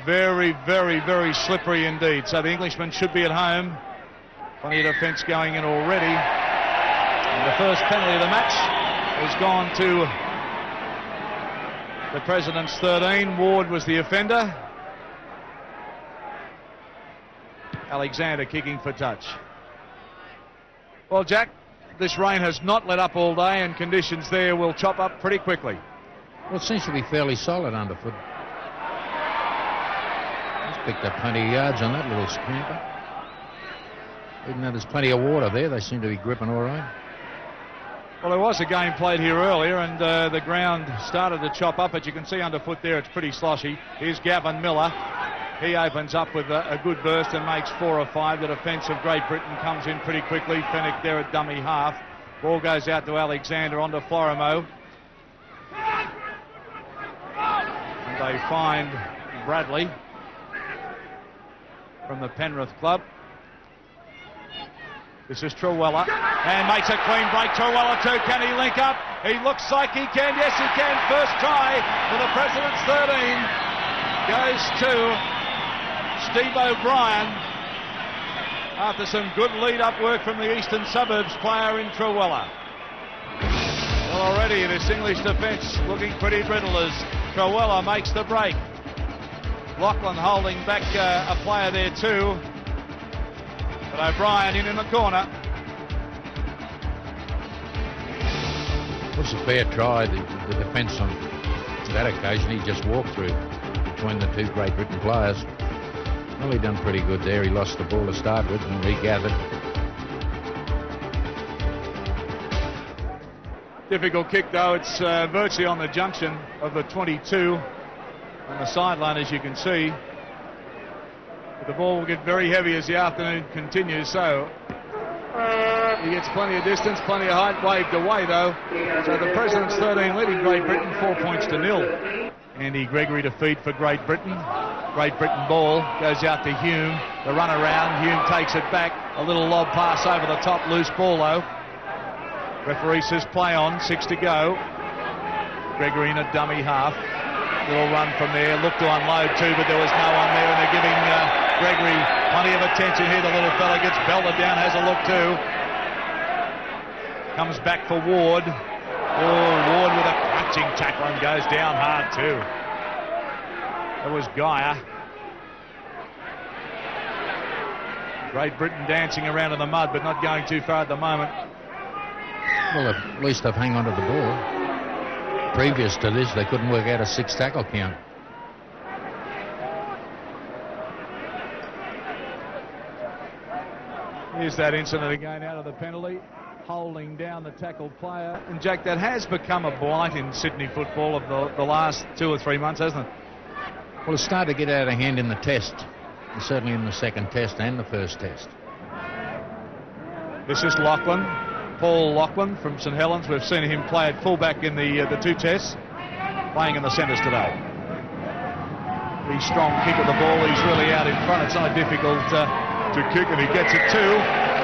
very, very, very slippery indeed. So the Englishman should be at home. Plenty of defence going in already. And the first penalty of the match has gone to the President's 13. Ward was the offender. Alexander kicking for touch. Well, Jack, this rain has not let up all day, and conditions there will chop up pretty quickly. Well, it seems to be fairly solid underfoot. He's picked up plenty of yards on that little scamper. Even though there's plenty of water there, they seem to be gripping all right. Well, there was a game played here earlier, and the ground started to chop up, but you can see underfoot there it's pretty sloshy. Here's Gavin Miller. He opens up with a good burst and makes 4 or 5. The defence of Great Britain comes in pretty quickly. Fennick there at dummy half. Ball goes out to Alexander, onto Florimo. And they find Bradley from the Penrith club. This is Trewella, and makes a clean break. Trewella too, can he link up? He looks like he can, yes he can. First try for the President's 13 goes to Steve O'Brien after some good lead-up work from the Eastern Suburbs player in Trewella. Well, already this English defence looking pretty brittle as Trewella makes the break. Lachlan holding back a player there too. But O'Brien in the corner. It was a fair try, the defence on that occasion. He just walked through between the two Great Britain players. Well, he done pretty good there. He lost the ball to start with and regathered. Difficult kick though. It's virtually on the junction of the 22 on the sideline, as you can see. But the ball will get very heavy as the afternoon continues, so he gets plenty of distance, plenty of height, waved away though. So the President's 13 leading Great Britain 4 points to 0. Andy Gregory to feed for Great Britain. Great Britain ball goes out to Hume. The run around, Hume takes it back. A little lob pass over the top, loose ball though. Referee says play on, 6 to go. Gregory in a dummy half. Little run from there, looked to unload too, but there was no one there, and they're giving Gregory plenty of attention here. The little fella gets belted down, has a look too. Comes back for Ward. Oh, Ward with a crunching tackle and goes down hard too. That was Geyer. Great Britain dancing around in the mud, but not going too far at the moment. Well, at least they've hung on to the ball. Previous to this, they couldn't work out a 6 tackle count. Here's that incident again out of the penalty. Holding down the tackle player. And Jack, that has become a blight in Sydney football of the last 2 or 3 months, hasn't it? Well, it started to get out of hand in the test. And certainly in the second test and the first test. This is Lachlan. Paul Lachlan from St Helens. We've seen him play at fullback in the 2 tests, playing in the centres today. The strong kick of the ball, he's really out in front. It's not difficult to kick, and he gets it too.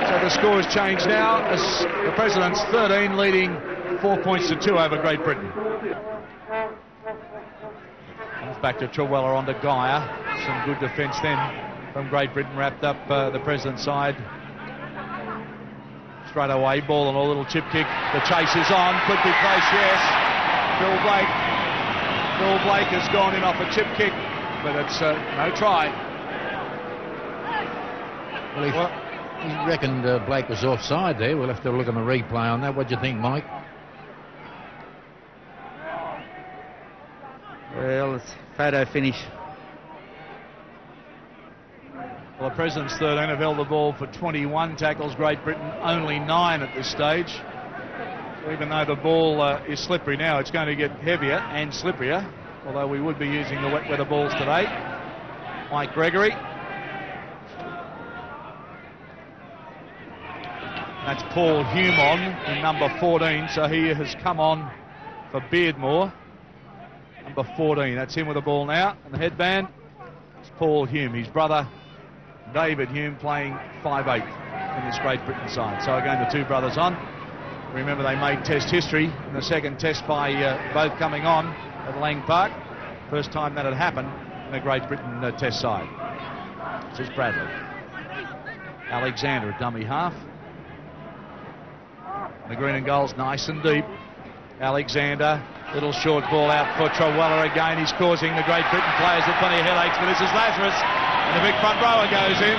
So the score has changed now as the President's 13 leading 4 points to 2 over Great Britain. Comes back to Trewella onto Geyer. Some good defence then from Great Britain, wrapped up the President's side. Straight away, ball and a little chip kick. The chase is on, could be close, yes. Phil Blake has gone in off a chip kick, but it's no try. Well, he reckoned Blake was offside there. We'll have to look at the replay on that. What do you think, Mike? Well, it's photo finish. Well, the President's 13 have held the ball for 21 tackles. Great Britain only 9 at this stage. So even though the ball is slippery now, it's going to get heavier and slipperier, although we would be using the wet weather balls today. Mike Gregory. That's Paul Hume on in number 14, so he has come on for Beardmore. Number 14, that's him with the ball now, and the headband. It's Paul Hume, his brother David Hume playing 5'8" in this Great Britain side. So again, the 2 brothers on. Remember, they made test history in the second test by both coming on at Lang Park. First time that had happened in the Great Britain Test side. This is Bradley. Alexander, a dummy half. The green and gold's nice and deep. Alexander, little short ball out for Trawella again. He's causing the Great Britain players with plenty of headaches, but this is Lazarus, and the big front rower goes in.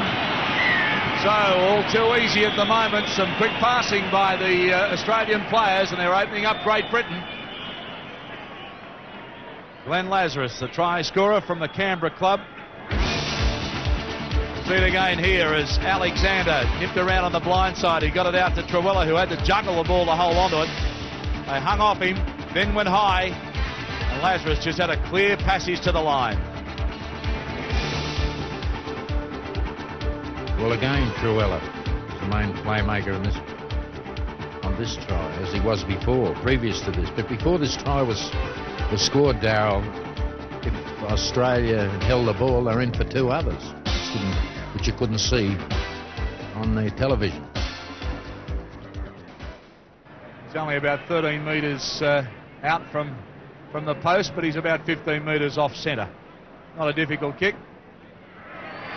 So all too easy at the moment. Some quick passing by the Australian players, and they're opening up Great Britain. Glenn Lazarus, the try scorer from the Canberra club. See it again here as Alexander nipped around on the blind side. He got it out to Trawella, who had to juggle the ball to hold onto it. They hung off him, then went high, and Lazarus just had a clear passage to the line. Well, again, Trawella is the main playmaker on this try, as he was before, previous to this. But before this try was scored, Darryl, if Australia held the ball, they're in for two others, which you couldn't see on the television. He's only about 13 metres out from the post, but he's about 15 metres off centre. Not a difficult kick.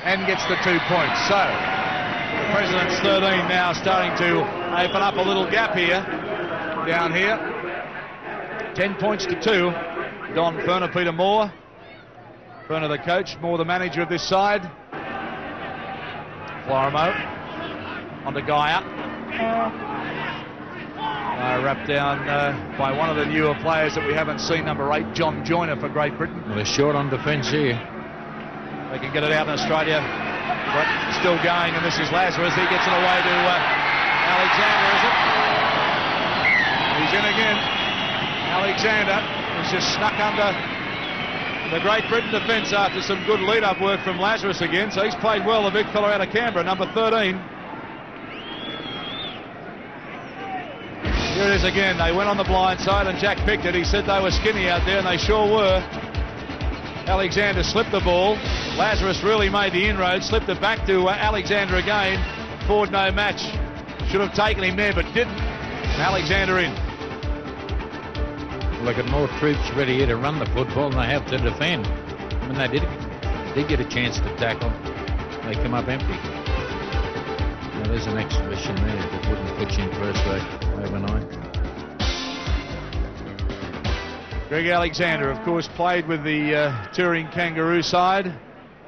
And gets the 2 points. So the President's 13 now starting to open up a little gap here, down here. 10 points to 2. Don Ferner, Peter Moore. Ferner the coach, Moore the manager of this side. Florimo on to Guyer. Wrapped down by one of the newer players that we haven't seen, number 8, John Joyner for Great Britain. Well, they're short on defence here. They can get it out in Australia, but still going, and this is Lazarus. He gets it away to Alexander, is it? He's in again. Alexander was just snuck under the Great Britain defence after some good lead-up work from Lazarus again, so he's played well, the big fella out of Canberra, number 13. Here it is again. They went on the blind side, and Jack picked it. He said they were skinny out there, and they sure were. Alexander slipped the ball. Lazarus really made the inroad, slipped it back to Alexander again. Ford no match. Should have taken him there, but didn't. And Alexander in. Look at more troops ready here to run the football than they have to defend. When they did get a chance to tackle, they come up empty. Now there's an exhibition there that wouldn't put you in first rate overnight. Greg Alexander, of course, played with the touring Kangaroo side.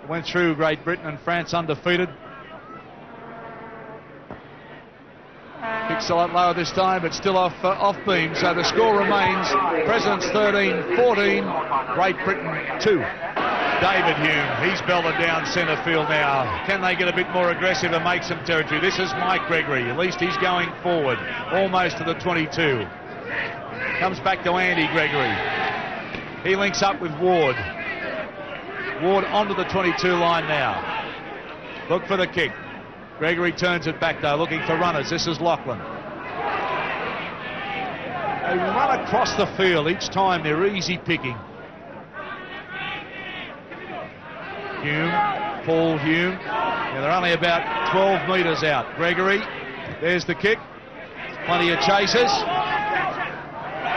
Went through Great Britain and France undefeated. Kicks a lot lower this time, but still off beam. So the score remains President's 13-14, Great Britain 2. David Hume, he's belted down centre field now. Can they get a bit more aggressive and make some territory? This is Mike Gregory. At least he's going forward, almost to the 22. Comes back to Andy Gregory. He links up with Ward. Ward onto the 22 line now. Look for the kick. Gregory turns it back though, looking for runners. This is Lachlan. They run across the field each time. They're easy picking. Hume, Paul Hume. Yeah, they're only about 12 metres out. Gregory, there's the kick. Plenty of chasers.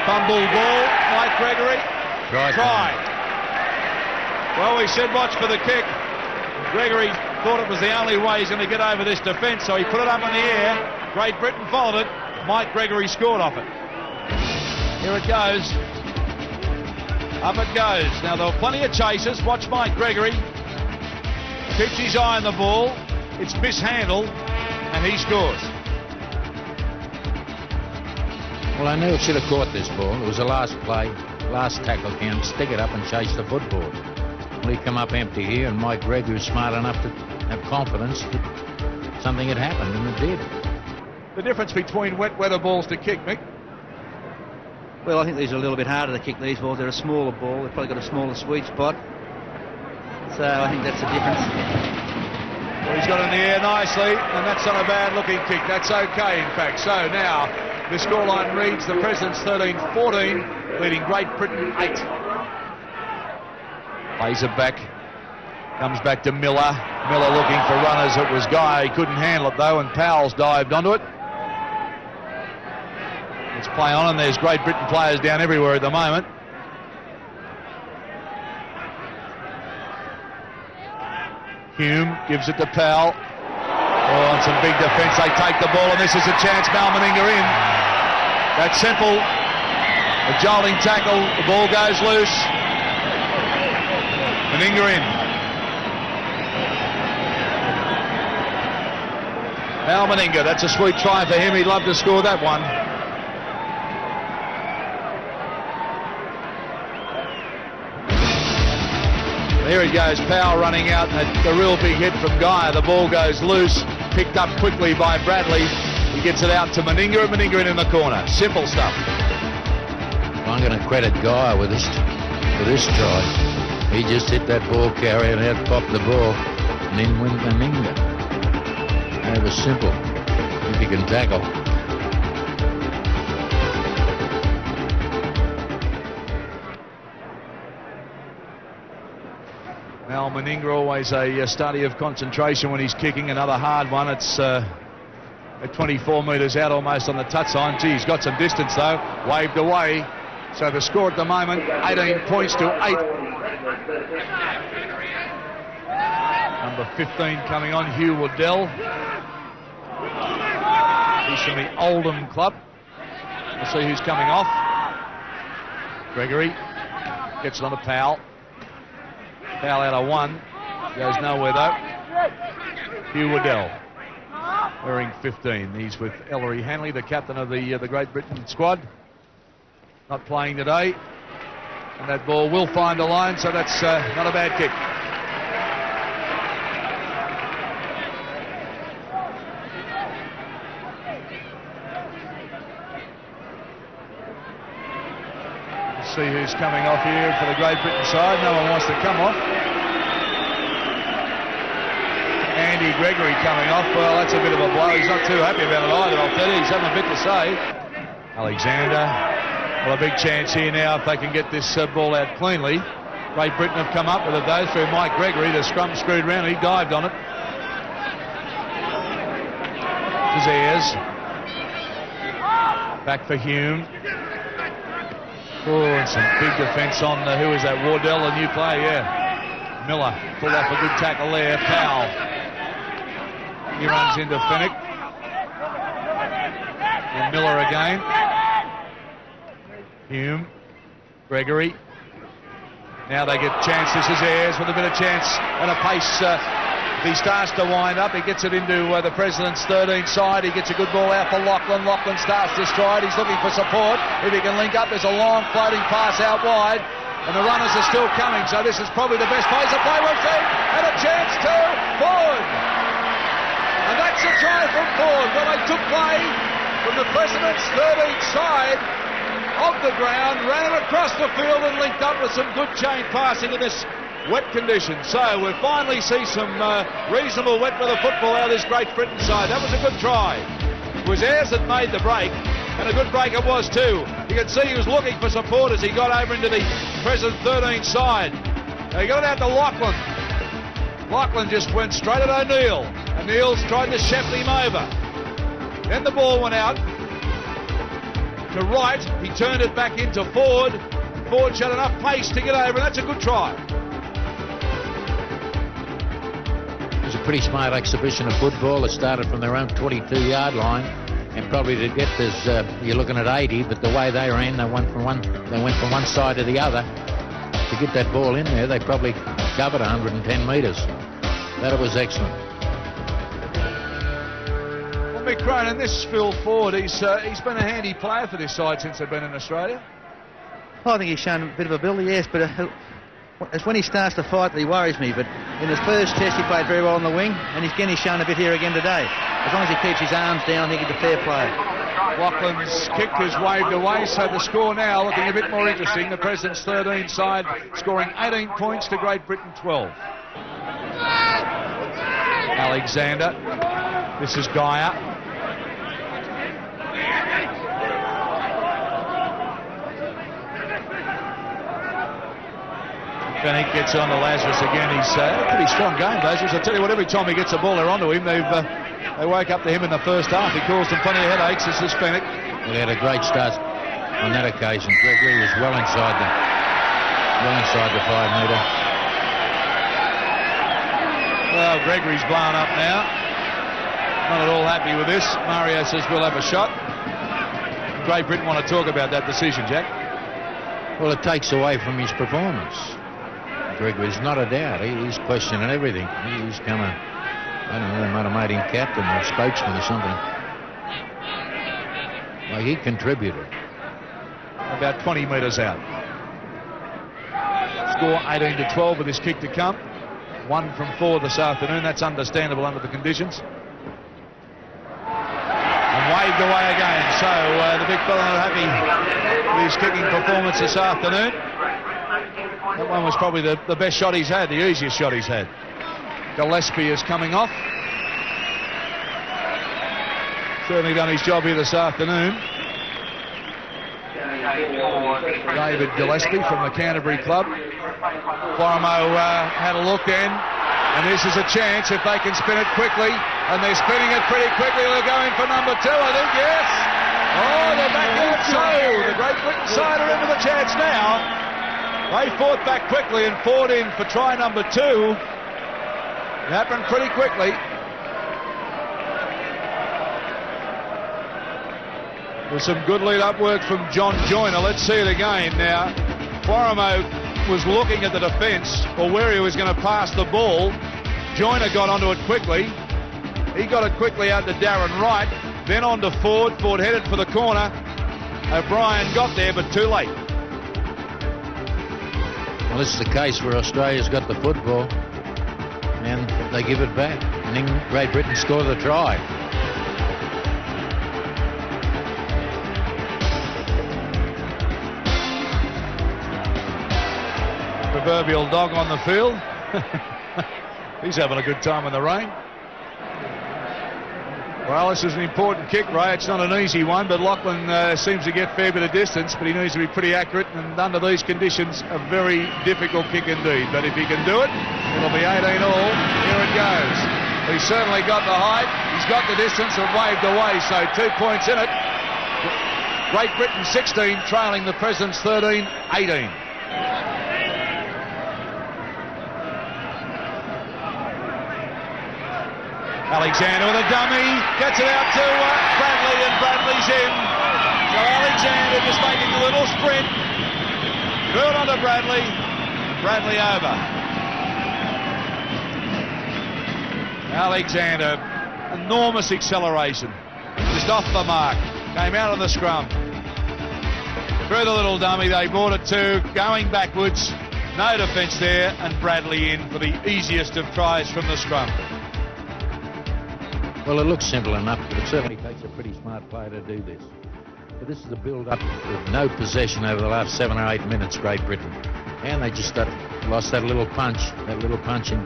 Fumble ball, Mike Gregory. Try. Well, we said watch for the kick. Gregory thought it was the only way he's going to get over this defence, so he put it up in the air. Great Britain followed it. Mike Gregory scored off it. Here it goes. Up it goes. Now, there were plenty of chasers. Watch Mike Gregory. Keeps his eye on the ball. It's mishandled, and he scores. Well, I knew it should have caught this ball. It was the last play, last tackle for him. Stick it up and chase the football. Well, he come up empty here, and Mike Gregory was smart enough to have confidence that something had happened, and it did. The difference between wet weather balls to kick, Mick? Well, I think these are a little bit harder to kick, these balls. They're a smaller ball. They've probably got a smaller sweet spot. So I think that's the difference. Well, he's got it in the air nicely, and that's not a bad-looking kick. That's okay, in fact. So now the scoreline reads the President's 13-14, leading Great Britain 8. Plays it back. Comes back to Miller. Miller looking for runners. It was Guy. He couldn't handle it, though, and Powell's dived onto it. Let's play on, and there's Great Britain players down everywhere at the moment. Hume gives it to Powell. Oh, and some big defence. They take the ball, and this is a chance. Meninga in. That's simple. A jolting tackle. The ball goes loose. Meninga in. Meninga, that's a sweet try for him. He'd love to score that one. There he goes, Powell running out, and a real big hit from Guy. The ball goes loose, picked up quickly by Bradley. He gets it out to Meninga, and Meninga in the corner. Simple stuff. I'm going to credit Guy with this try. He just hit that ball carrier and out popped the ball, and then went Meninga. That was simple, if you can tackle. Meninga, always a study of concentration when he's kicking. Another hard one. It's at 24 metres out, almost on the touchline. Gee, he's got some distance though. Waved away. So the score at the moment, 18 points to 8. Number 15 coming on, Hugh Waddell. He's from the Oldham club. We'll see who's coming off. Gregory gets it on to Powell. Powell out of one. Goes nowhere though. Hugh Waddell, wearing 15. He's with Ellery Hanley, the captain of the Great Britain squad. Not playing today. And that ball will find a line, so that's not a bad kick. Let's see who's coming off here for the Great Britain side. No one wants to come off. Andy Gregory coming off. Well, that's a bit of a blow. He's not too happy about it either, I'll tell you. He's having a bit to say. Alexander. Well, a big chance here now if they can get this ball out cleanly. Great Britain have come up with it though through Mike Gregory. The scrum screwed round. He dived on it. Ayres. Back for Hume. Oh, and some big defence on who is that? Wardell, a new player, yeah. Miller pulled off a good tackle there. Powell. He runs into Finnick. And Miller again. Hume. Gregory. Now they get chance. This is Ayres with a bit of chance and a pace. If he starts to wind up, he gets it into the President's 13 side. He gets a good ball out for Lachlan. Lachlan starts to stride. He's looking for support. If he can link up, there's a long floating pass out wide. And the runners are still coming. So this is probably the best place to play we've seen. And a chance to Ford. And that's a try from Ford. Well, they took play from the President's 13 side of the ground, ran it across the field and linked up with some good chain passing in this wet condition. So we'll finally see some reasonable wet for the football out of this Great Britain side. That was a good try. It was Ayres that made the break, and a good break it was too. You can see he was looking for support as he got over into the President 13 side. He got it out to Lachlan. Lachlan just went straight at O'Neill. O'Neill's tried to shaft him over. Then the ball went out to right. He turned it back into Ford. Ford showed enough pace to get over, and that's a good try. It was a pretty smart exhibition of football. It started from their own 22-yard line, and probably to get this, you're looking at 80, but the way they ran, they went from one side to the other. To get that ball in there, they probably covered 110 metres. That was excellent. Well, Mick Cronin, this Phil Ford, he's been a handy player for this side since they've been in Australia. I think he's shown a bit of ability, yes, but it's when he starts to fight that he worries me. But in his first test, he played very well on the wing, and he's shown a bit here again today. As long as he keeps his arms down, he's a fair player. Lachlan's kick is waved away, so the score now looking a bit more interesting. The President's 13 side scoring 18 points to Great Britain 12. Alexander. This is Geyer. Finnick gets on to Lazarus again. He's a pretty strong game, Lazarus. I tell you what, every time he gets a ball, they're onto him. They woke up to him in the first half. He caused them plenty of headaches. This is Finnick. Well, he had a great start on that occasion. Gregory was well inside the 5 metre. Well, Well, Gregory's blown up now. Not at all happy with this. Mario says we'll have a shot. Great Britain want to talk about that decision, Jack. Well, it takes away from his performance. Gregory's not a doubt. He's questioning everything. He's come a, I don't know, they might have made him captain or spokesman or something. Well, he contributed. About 20 metres out. Score 18-12 with this kick to come. 1 from 4 this afternoon. That's understandable under the conditions. And waved away again. So the big fella not happy with his kicking performance this afternoon. That one was probably the best shot he's had, the easiest shot he's had. Gillespie is coming off. Certainly done his job here this afternoon. David Gillespie from the Canterbury club. Formo had a look then, and this is a chance if they can spin it quickly, and they're spinning it pretty quickly. They're going for number 2, I think, yes. Oh, they're back out, so the Great Britain side are into the chance now. They fought back quickly and fought in for try number 2. It happened pretty quickly. There's some good lead-up work from John Joyner. Let's see it again now. Formo was looking at the defence or where he was going to pass the ball. Joyner got onto it quickly. He got it quickly out to Darren Wright, then on to Ford. Ford headed for the corner. O'Brien got there, but too late. Well, this is the case where Australia's got the football and they give it back. And then Great Britain score the try. Proverbial dog on the field. He's having a good time in the rain. Well, this is an important kick, Ray. It's not an easy one, but Lachlan seems to get a fair bit of distance, but he needs to be pretty accurate, and under these conditions, a very difficult kick indeed. But if he can do it, it'll be 18 all. Here it goes. He's certainly got the height, he's got the distance and waved away, so 2 points in it. Great Britain 16, trailing the Presidents 13-18. Alexander with a dummy, gets it out to Bradley, and Bradley's in. So Alexander just making a little sprint. Good on to Bradley. Bradley over. Alexander, enormous acceleration. Just off the mark. Came out of the scrum. Through the little dummy, they brought it to, going backwards. No defence there, and Bradley in for the easiest of tries from the scrum. Well, it looks simple enough, but it certainly takes a pretty smart player to do this. But this is a build-up with no possession over the last 7 or 8 minutes, Great Britain. And they just lost that little punching.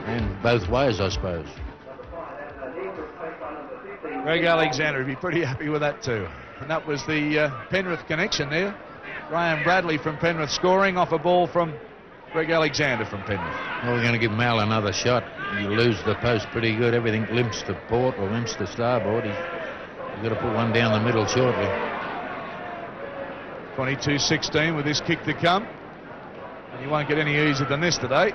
And both ways, I suppose. Greg Alexander would be pretty happy with that too. And that was the Penrith connection there. Graham Bradley from Penrith scoring off a ball from Greg Alexander from Penrith. Well, we're going to give Mal another shot. You lose the post pretty good. Everything limps to port or limps to starboard. You've got to put one down the middle shortly. 22-16 with this kick to come. And you won't get any easier than this today.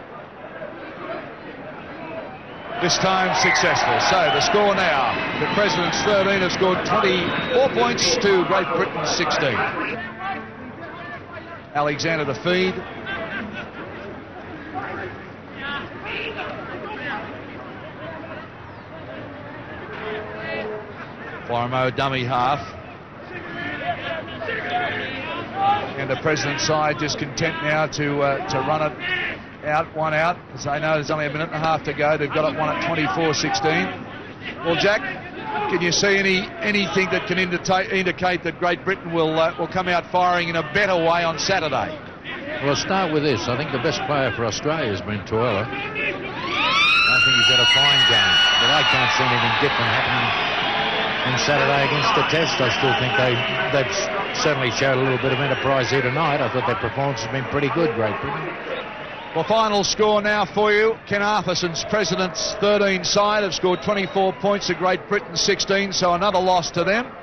This time successful. So the score now. The Presidents 13 have scored 24 points to Great Britain 16. Alexander the feed. Formo dummy half. And the President's side just content now to run it out, one out, as they know there's only a minute and a half to go. They've got it one at 24-16. Well, Jack, can you see anything that can indicate that Great Britain will come out firing in a better way on Saturday? Well, I'll start with this. I think the best player for Australia has been Toiler. I think he's had a fine game, but I can't see anything different happening on Saturday against the Test. I still think they've certainly showed a little bit of enterprise here tonight. I thought their performance has been pretty good, Great Britain. Well, final score now for you. Ken Arthursson's Presidents 13 side have scored 24 points to Great Britain 16, so another loss to them.